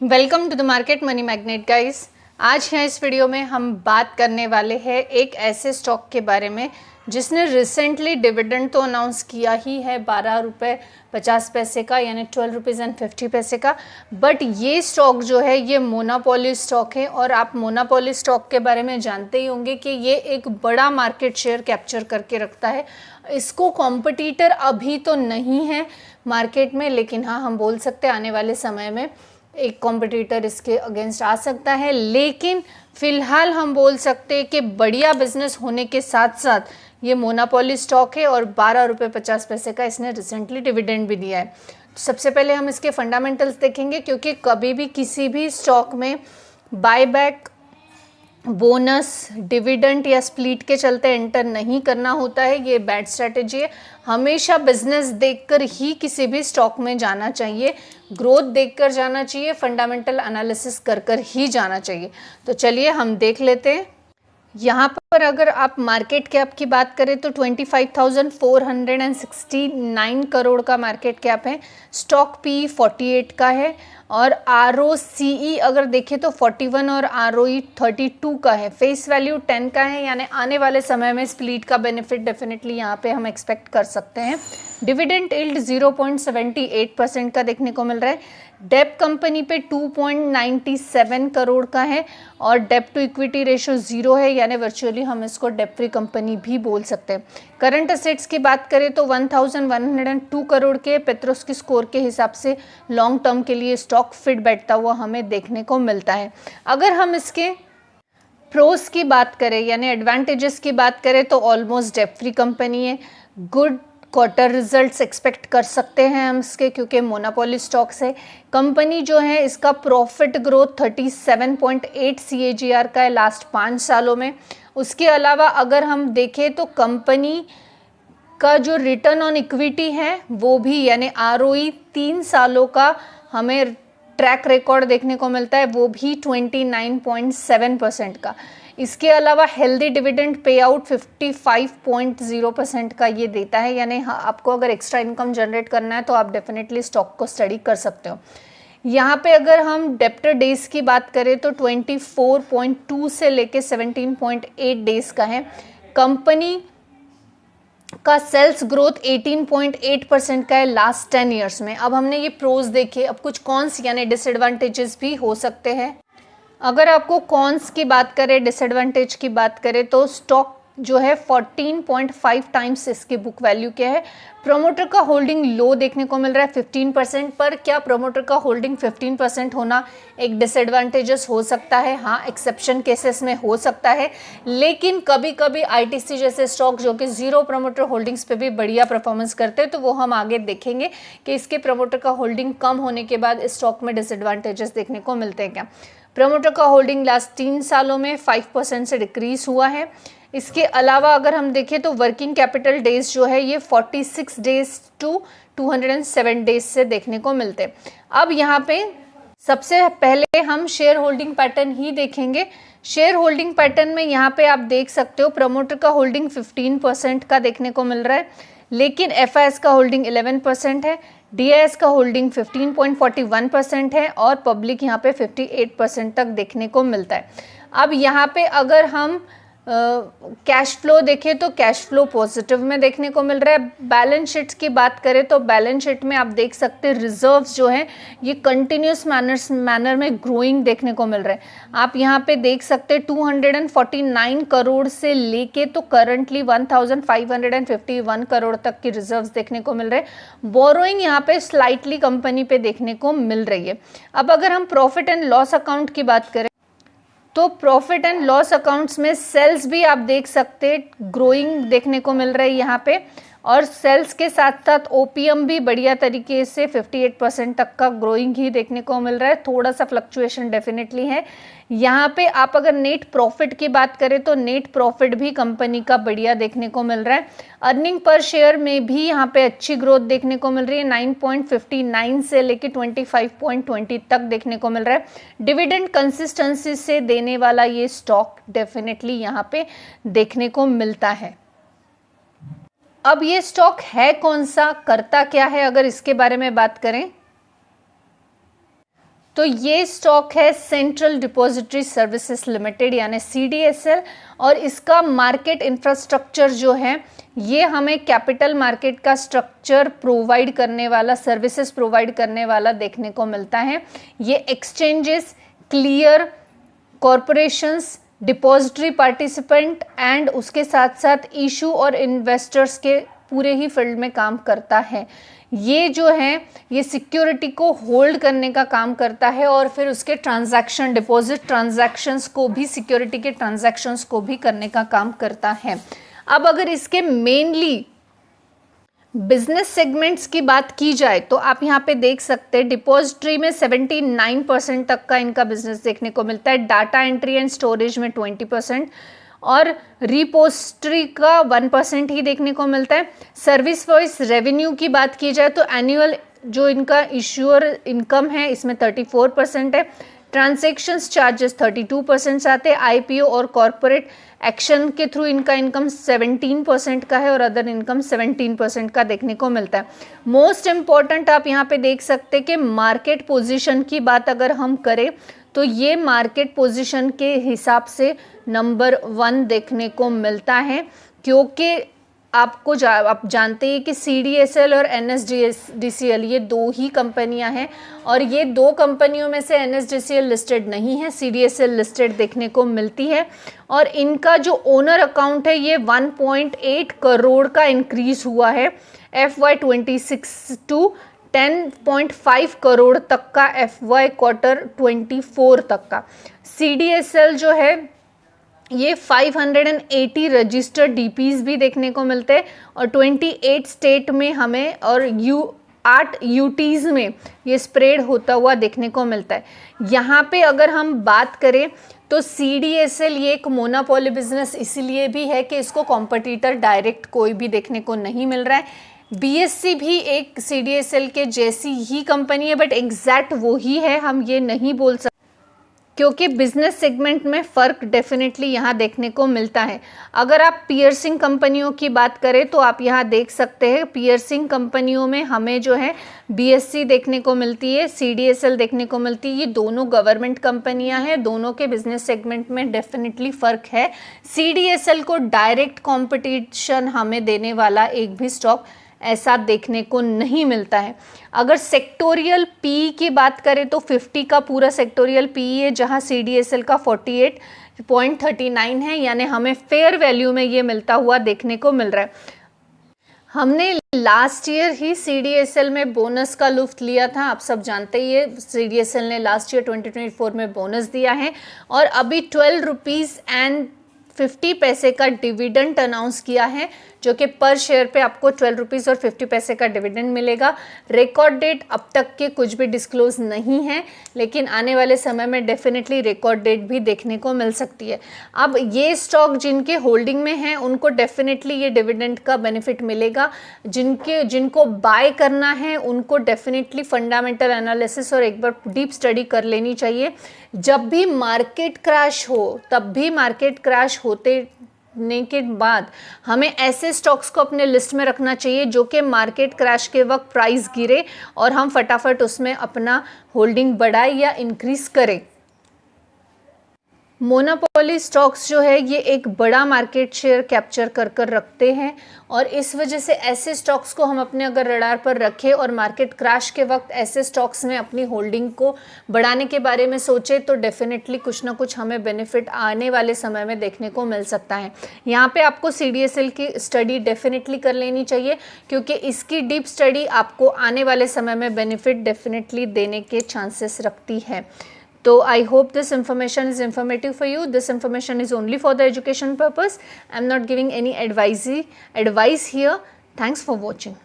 Welcome to the market money magnet guys. आज यहाँ इस वीडियो में हम बात करने वाले हैं एक ऐसे स्टॉक के बारे में जिसने रिसेंटली डिविडेंड तो अनाउंस किया ही है 12 रुपये 50 पैसे का, यानी 12 रुपीज़ 50 पैसे का। बट ये स्टॉक जो है ये मोनोपोली स्टॉक है और आप मोनोपोली स्टॉक के बारे में जानते ही होंगे कि ये एक बड़ा मार्केट शेयर कैप्चर करके रखता है। इसको कॉम्पिटिटर अभी तो नहीं है मार्केट में, लेकिन हाँ हम बोल सकते हैं आने वाले समय में एक कॉम्पिटिटर इसके अगेंस्ट आ सकता है। लेकिन फिलहाल हम बोल सकते हैं कि बढ़िया बिजनेस होने के साथ साथ ये मोनोपोली स्टॉक है और 12 रुपये 50 पैसे का इसने रिसेंटली डिविडेंड भी दिया है। तो सबसे पहले हम इसके फंडामेंटल्स देखेंगे, क्योंकि कभी भी किसी भी स्टॉक में बायबैक, बोनस, डिविडेंड या स्प्लिट के चलते एंटर नहीं करना होता है, ये बैड स्ट्रैटेजी है। हमेशा बिजनेस देखकर ही किसी भी स्टॉक में जाना चाहिए, ग्रोथ देखकर जाना चाहिए, फंडामेंटल एनालिसिस कर कर ही जाना चाहिए। तो चलिए हम देख लेते हैं। यहाँ पर अगर आप मार्केट कैप की बात करें तो 25,469 करोड़ का मार्केट कैप है। स्टॉक पी 48 का है और ROCE अगर देखें तो 41 और ROE 32 का है। फेस वैल्यू 10 का है, यानी आने वाले समय में स्प्लिट का बेनिफिट डेफिनेटली यहाँ पे हम एक्सपेक्ट कर सकते हैं। डिविडेंड यील्ड 0.78% का देखने को मिल रहा है। डेप कंपनी पे 2.97 करोड़ का है और डेप टू इक्विटी रेशियो 0 है, यानी वर्चुअली हम इसको डेप फ्री कंपनी भी बोल सकते हैं। करंट असेट्स की बात करें तो 1102 करोड़ के पेट्रोस की स्कोर के हिसाब से लॉन्ग टर्म के लिए स्टॉक फिट बैठता हुआ हमें देखने को मिलता है। अगर हम इसके प्रोस की बात करें यानी एडवांटेजेस की बात करें तो ऑलमोस्ट डेप फ्री कंपनी है। गुड क्वार्टर रिजल्ट्स एक्सपेक्ट कर सकते हैं हम इसके, क्योंकि मोनोपोली स्टॉक्स है। कंपनी जो है इसका प्रॉफिट ग्रोथ 37.8 CAGR का है लास्ट 5 सालों में। उसके अलावा अगर हम देखें तो कंपनी का जो रिटर्न ऑन इक्विटी है वो भी, यानी ROE 3 सालों का हमें ट्रैक रिकॉर्ड देखने को मिलता है, वो भी 29.7% का। इसके अलावा हेल्दी डिविडेंड पे आउट 55.0% का ये देता है, यानी आपको अगर एक्स्ट्रा इनकम जनरेट करना है तो आप डेफिनेटली स्टॉक को स्टडी कर सकते हो। यहाँ पे अगर हम डेप्टर डेज की बात करें तो 24.2 से लेके 17.8 डेज का है। कंपनी का सेल्स ग्रोथ 18.8% का है लास्ट 10 ईयर्स में। अब हमने ये प्रोज देखे, अब कुछ कॉन्स यानी डिसएडवांटेजेस भी हो सकते हैं। अगर आपको कॉन्स की बात करें, डिसएडवांटेज की बात करें तो स्टॉक जो है 14.5 टाइम्स इसकी बुक वैल्यू के है। प्रोमोटर का होल्डिंग लो देखने को मिल रहा है 15% पर। क्या प्रोमोटर का होल्डिंग 15% होना एक डिसएडवांटेजेस हो सकता है? हाँ, एक्सेप्शन केसेस में हो सकता है, लेकिन कभी कभी ITC जैसे स्टॉक जो कि जीरो प्रोमोटर होल्डिंग्स पे भी बढ़िया परफॉर्मेंस करते हैं, तो वो हम आगे देखेंगे कि इसके प्रोमोटर का होल्डिंग कम होने के बाद इस स्टॉक में डिसएडवांटेजेस देखने को मिलते हैं क्या। प्रमोटर का होल्डिंग लास्ट 3 सालों में 5% से डिक्रीज हुआ है। इसके अलावा अगर हम देखें तो वर्किंग कैपिटल डेज जो है ये 46 डेज टू 207 डेज से देखने को मिलते हैं। अब यहाँ पे सबसे पहले हम शेयर होल्डिंग पैटर्न ही देखेंगे। शेयर होल्डिंग पैटर्न में यहाँ पे आप देख सकते हो प्रमोटर का होल्डिंग 15% का देखने को मिल रहा है, लेकिन FIS का होल्डिंग 11% है, DIS का होल्डिंग 15.41% है और पब्लिक यहाँ पे 58% तक देखने को मिलता है। अब यहाँ पे अगर हम कैश फ्लो देखें तो कैश फ्लो पॉजिटिव में देखने को मिल रहा है। बैलेंस शीट्स की बात करें तो बैलेंस शीट में आप देख सकते हैं रिजर्व्स जो हैं ये कंटिन्यूस मैनर में ग्रोइंग देखने को मिल रहा है। आप यहाँ पे देख सकते हैं 249 करोड़ से लेके तो करंटली 1551 करोड़ तक की रिजर्व्स देखने को मिल रहे हैं। बोरोइंग यहाँ पे स्लाइटली कंपनी पे देखने को मिल रही है। अब अगर हम प्रॉफिट एंड लॉस अकाउंट की बात करें तो प्रॉफिट एंड लॉस अकाउंट्स में सेल्स भी आप देख सकते हैं ग्रोइंग देखने को मिल रहा है यहाँ पे, और सेल्स के साथ साथ OPM भी बढ़िया तरीके से 58% तक का ग्रोइंग ही देखने को मिल रहा है। थोड़ा सा फ्लक्चुएशन डेफिनेटली है यहाँ पे। आप अगर नेट प्रॉफिट की बात करें तो नेट प्रॉफिट भी कंपनी का बढ़िया देखने को मिल रहा है। अर्निंग पर शेयर में भी यहाँ पे अच्छी ग्रोथ देखने को मिल रही है, 9.59 से लेके 25.20 तक देखने को मिल रहा है। डिविडेंड कंसिस्टेंसी से देने वाला ये स्टॉक डेफिनेटली यहाँ पे देखने को मिलता है। अब ये स्टॉक है कौन सा, करता क्या है, अगर इसके बारे में बात करें तो ये स्टॉक है सेंट्रल डिपॉजिटरी सर्विसेज लिमिटेड यानी CDSL, और इसका मार्केट इंफ्रास्ट्रक्चर जो है ये हमें कैपिटल मार्केट का स्ट्रक्चर प्रोवाइड करने वाला, सर्विसेज प्रोवाइड करने वाला देखने को मिलता है। ये exchanges, clear, corporations, depository participant and उसके साथ साथ इशू और इन्वेस्टर्स के पूरे ही फील्ड में काम करता है। ये जो है ये सिक्योरिटी को होल्ड करने का काम करता है और फिर उसके ट्रांजैक्शन, डिपॉजिट ट्रांजैक्शंस को भी, सिक्योरिटी के ट्रांजैक्शंस को भी करने का काम करता है। अब अगर इसके मेनली बिजनेस सेगमेंट्स की बात की जाए तो आप यहाँ पे देख सकते हैं डिपॉजिटरी में 79% तक का इनका बिजनेस देखने को मिलता है, डाटा एंट्री एंड स्टोरेज में 20% और रिपोजिटरी का 1% ही देखने को मिलता है। सर्विस वॉइस रेवेन्यू की बात की जाए तो एनुअल जो इनका इश्यूअर इनकम है इसमें 34% है। ट्रांजैक्शंस चार्जेस 32% आते हैं। IPO और कॉरपोरेट एक्शन के थ्रू इनका इनकम 17% का है और अदर इनकम 17% का देखने को मिलता है। मोस्ट इम्पॉर्टेंट आप यहाँ पे देख सकते हैं कि मार्केट पोजीशन की बात अगर हम करें तो ये मार्केट पोजीशन के हिसाब से नंबर 1 देखने को मिलता है, क्योंकि आप जानते हैं कि CDSL और NSDCL ये 2 ही कंपनियां हैं और ये 2 कंपनियों में से NSDCL लिस्टेड नहीं है, CDSL लिस्टेड देखने को मिलती है। और इनका जो ओनर अकाउंट है ये 1.8 करोड़ का इंक्रीज हुआ है FY26 टू 10.5 करोड़ तक का FY क्वार्टर 24 तक का। CDSL जो है ये 580 रजिस्टर्ड DPs भी देखने को मिलते हैं और 28 स्टेट में हमें और 8 UTs में ये स्प्रेड होता हुआ देखने को मिलता है। यहाँ पे अगर हम बात करें तो CDSL ये एक मोनोपोली बिजनेस इसलिए भी है कि इसको कॉम्पिटिटर डायरेक्ट कोई भी देखने को नहीं मिल रहा है। BSC भी एक CDSL के जैसी ही कंपनी है, बट एग्जैक्ट वो ही है हम ये नहीं बोल सकते, क्योंकि बिजनेस सेगमेंट में फ़र्क डेफिनेटली यहाँ देखने को मिलता है। अगर आप पियर्सिंग कंपनियों की बात करें तो आप यहाँ देख सकते हैं पियर्सिंग कंपनियों में हमें जो है BSC देखने को मिलती है, CDSL देखने को मिलती है। ये दोनों गवर्नमेंट कंपनियाँ हैं, दोनों के बिजनेस सेगमेंट में डेफिनेटली फ़र्क है। CDSL को डायरेक्ट कॉम्पिटिशन हमें देने वाला एक भी स्टॉक ऐसा देखने को नहीं मिलता है। अगर सेक्टोरियल PE की बात करें तो 50 का पूरा सेक्टोरियल PE है, जहां CDSL का 48.39 है, यानी हमें फेयर वैल्यू में ये मिलता हुआ देखने को मिल रहा है। हमने लास्ट ईयर ही CDSL में बोनस का लुफ्त लिया था, आप सब जानते ही है CDSL ने लास्ट ईयर 2024 में बोनस दिया है और अभी 12 रुपीज़ एंड 50 पैसे का डिविडेंड अनाउंस किया है, जो कि पर शेयर पे आपको 12 रुपीज़ और 50 पैसे का डिविडेंड मिलेगा। रिकॉर्ड डेट अब तक के कुछ भी डिस्क्लोज नहीं है, लेकिन आने वाले समय में डेफिनेटली रिकॉर्ड डेट भी देखने को मिल सकती है। अब ये स्टॉक जिनके होल्डिंग में है उनको डेफिनेटली ये डिविडेंड का बेनिफिट मिलेगा। जिनको बाय करना है उनको डेफिनेटली फंडामेंटल एनालिसिस और एक बार डीप स्टडी कर लेनी चाहिए। जब भी मार्केट क्रैश हो तब भी मार्केट क्रैश होते के बाद हमें ऐसे स्टॉक्स को अपने लिस्ट में रखना चाहिए जो कि मार्केट क्रैश के वक्त प्राइस गिरे और हम फटाफट उसमें अपना होल्डिंग बढ़ाए या इंक्रीज करें। मोनोपोली स्टॉक्स जो है ये एक बड़ा मार्केट शेयर कैप्चर कर रखते हैं और इस वजह से ऐसे स्टॉक्स को हम अपने अगर रडार पर रखें और मार्केट क्रैश के वक्त ऐसे स्टॉक्स में अपनी होल्डिंग को बढ़ाने के बारे में सोचें तो डेफिनेटली कुछ ना कुछ हमें बेनिफिट आने वाले समय में देखने को मिल सकता है। यहाँ पे आपको CDSL की स्टडी डेफिनेटली कर लेनी चाहिए, क्योंकि इसकी डीप स्टडी आपको आने वाले समय में बेनिफिट डेफिनेटली देने के चांसेस रखती है। So I hope this information is informative for you. This information is only for the education purpose. I am not giving any advice here. Thanks for watching.